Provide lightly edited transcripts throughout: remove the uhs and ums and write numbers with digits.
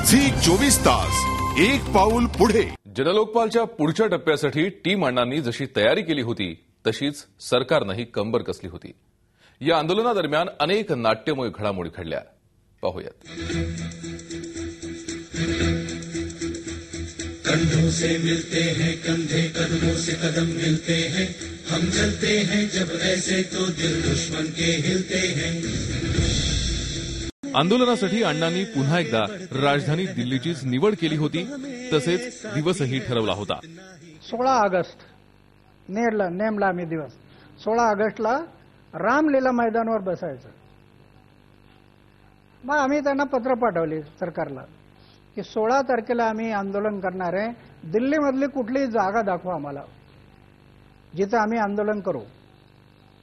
Zee 24 तास एक पाऊल पुढे। जनलोकपालच्या पुढच्या टप्प्यासाठी टीम अण्णांनी जशी तयारी केली होती तशीच सरकारनंही कंबर कसली होती। या आंदोलनादरम्यान अनेक नाट्यमय घडामोडी घडल्या, पाहूयात। कंधों से मिलते हैं कंधे, कदमों से कदम मिलते हैं, हम चलते हैं जब ऐसे तो दिल दुश्मन के हिलते हैं। आंदोलनासाठी अण्णांनी पुन्हा एकदा राजधानी दिल्लीचीच निवड केली होती, तसेच दिवसही ठरवला होता। 16 ऑगस्ट नेमला आम्ही दिवस 16 ऑगस्टला रामलीला मैदानावर बसायचं। मग आम्ही त्यांना पत्र पाठवले सरकारला की 16 तारखेला आम्ही आंदोलन करणार आहे, दिल्लीमधली कुठलीही जागा दाखवा आम्हाला जिथे आम्ही आंदोलन करू,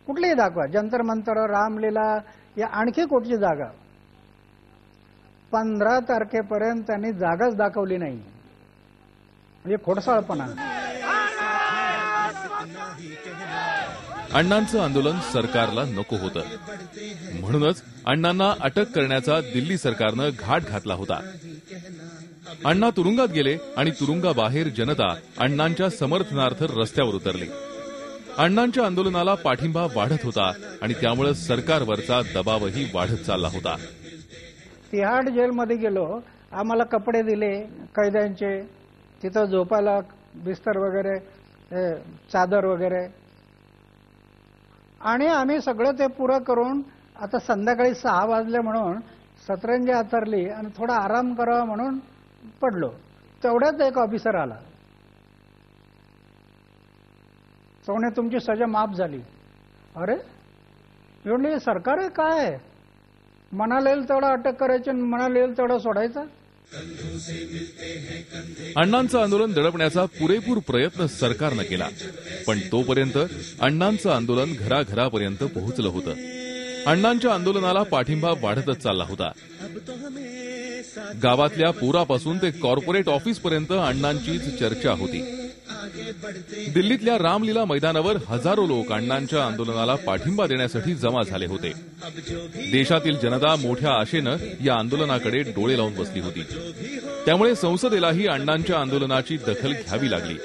कुठलीही दाखवा, जंतर मंतर, रामलीला या आणखी कुठची जागा। 15 तारखेपर्यंत त्यांनी जागाच दाखवली नाही, म्हणजे खोडसाळपणा। अण्णांचं आंदोलन सरकारला नको होतं, म्हणूनच अण्णांना अटक करण्याचा दिल्ली सरकारनं घाट घातला होता। अण्णा तुरुंगात गेले आणि तुरुंगाबाहेर जनता अण्णांच्या समर्थनार्थ रस्त्यावर उतरली। अण्णांच्या आंदोलनाला पाठिंबा वाढत होता आणि त्यामुळे सरकारवरचा दबावही वाढत चालला होता। तिहाड जेलमध्ये गेलो, आम्हाला कपडे दिले कैद्यांचे, तिथं झोपायला बिस्तर वगैरे, चादर वगैरे, आणि आम्ही सगळं ते पुरं करून आता संध्याकाळी 6 वाजले म्हणून सतरंजी आथरली आणि थोडा आराम करावा म्हणून पडलो। तेवढ्यात एक ऑफिसर आला, सोने तुमची सजा माफ झाली। अरे एवढी सरकार आहे काय, मनाला येईल तेवढा अटक करायची, मनाला येईल तेवढा सोडायचा। अण्णांचं आंदोलन दडपण्याचा पुरेपूर प्रयत्न सरकारनं केला, पण तोपर्यंत अण्णांचं आंदोलन घराघरापर्यंत पोहोचलं होतं। अण्णांच्या आंदोलनाला पाठिंबा वाढतच चालला होता। गावातल्या पोरापासून ते कॉर्पोरेट ऑफिसपर्यंत अण्णांचीच चर्चा होती। दिल्लीतल्या रामलीला मैदानावर हजारो लोक अण्णांच्या आंदोलनाला पाठिंबा देण्यासाठी जमा झाले होते। देशातील जनता मोठ्या आशेनं या आंदोलनाकडे डोळे लावून बसली होती, त्यामुळे संसदेलाही अण्णांच्या आंदोलनाची दखल घ्यावी लागली।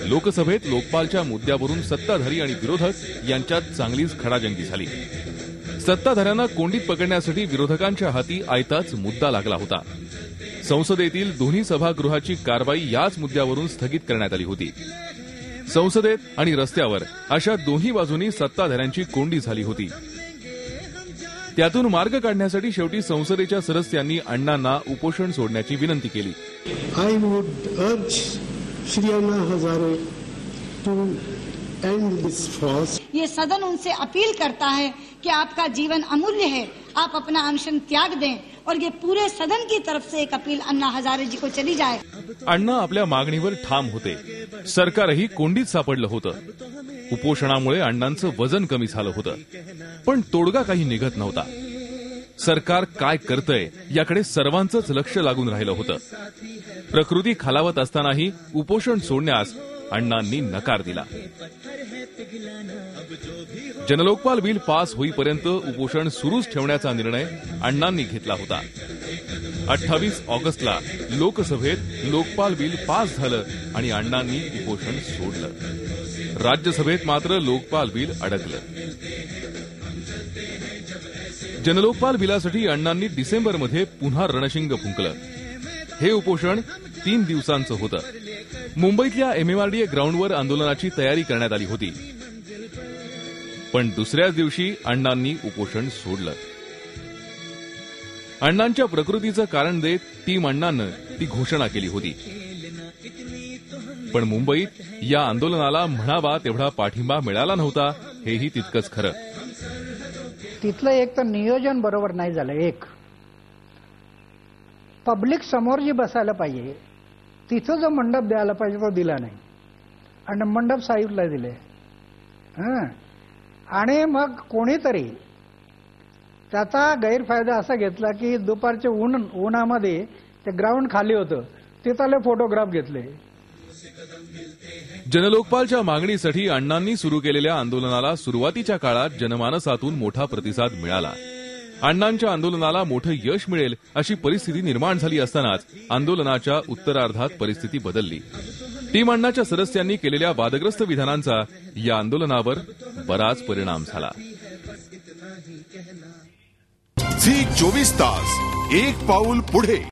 लोकसभेत लोकपालच्या मुद्द्यावरून सत्ताधारी आणि विरोधक यांच्यात चांगलीच खडाजंगी झाली। सत्ताधाऱ्यांना कोंडीत पकडण्यासाठी विरोधकांच्या हाती आयताच मुद्दा लागला होता। संसदेतील दोन्ही सभागृहाची कारवाई याच मुद्द्यावरून स्थगित करण्यात आली होती। संसदेत आणि रस्त्यावर अशा दोन्ही बाजूंनी सत्ताधाऱ्यांची कोंडी झाली होती। त्यातून मार्ग काढण्यासाठी शेवटी संसदेच्या सदस्यांनी अण्णांना उपोषण सोडण्याची विनंती केली। I would urge Shri Anna Hazare to end this farce. ये सदन उनसे अपील करता है कि आपका जीवन अमूल्य है, आप अपना अनशन त्याग दें, और ये पूरे सदन की तरफ से एक अपील अन्ना हजारे जी को चली जाए। अण्णा आपल्या मागणीवर ठाम होते, सरकारही कोंडीत सापडलं होतं। उपोषणामुळे अण्णांचं वजन कमी झालं होतं, पण तोडगा काही निघत नव्हता। सरकार काय करतंय याकडे सर्वांचंच लक्ष लागून राहिलं होतं। प्रकृती खालावत असतानाही उपोषण सोडण्यास अण्णांनी नकार दिला। जनलोकपाल बिल पास होईपर्यंत उपोषण सुरूच ठेवण्याचा निर्णय अण्णांनी घेतला होता। 28 ऑगस्टला लोकसभेत लोकपाल बिल पास झालं आणि अण्णांनी उपोषण सोडलं। राज्यसभेत मात्र लोकपाल बिल अडकलं। जनलोकपाल बिलासाठी अण्णांनी डिसेंबरमध्ये पुन्हा रणशिंग फुंकलं। हे उपोषण 3 दिवसांचं होतं। मुंबईतल्या MMRDA ग्राउंडवर आंदोलनाची तयारी करण्यात आली होती, पण दुसऱ्याच दिवशी अण्णांनी उपोषण सोडलं। अण्णांच्या प्रकृतीचं कारण देत टीम अण्णांनं ती घोषणा केली होती, पण मुंबईत या आंदोलनाला म्हणावा तेवढा पाठिंबा मिळाला नव्हता, हेही तितकंच खरं। तिथलं एक तर नियोजन बरोबर नाही झालं। एक पब्लिक समोर जी बसायला पाहिजे तिथं जो मंडप द्यायला पाहिजे तो दिला नाही, आणि मंडप साईडला दिले। आणि मग कोणीतरी त्याचा गैरफायदा असा घेतला की दुपारच्या उन्हामध्ये ते ग्राउंड खाली होतं, तिथले फोटोग्राफ घेतले। जनलोकपालच्या मागणीसाठी अण्णांनी सुरू केलेल्या आंदोलनाला सुरुवातीच्या काळात जनमानसातून मोठा प्रतिसाद मिळाला। अण्णांच्या आंदोलनाला मोठं यश मिळेल अशी परिस्थिती निर्माण झाली असतानाच आंदोलनाच्या उत्तरार्धात परिस्थिती बदलली. टीम अण्णाच्या सदस्यांनी केलेल्या वादग्रस्त विधानांचा या आंदोलनावर बराच परिणाम झाला. झी 24 तास एक पाऊल पुढे.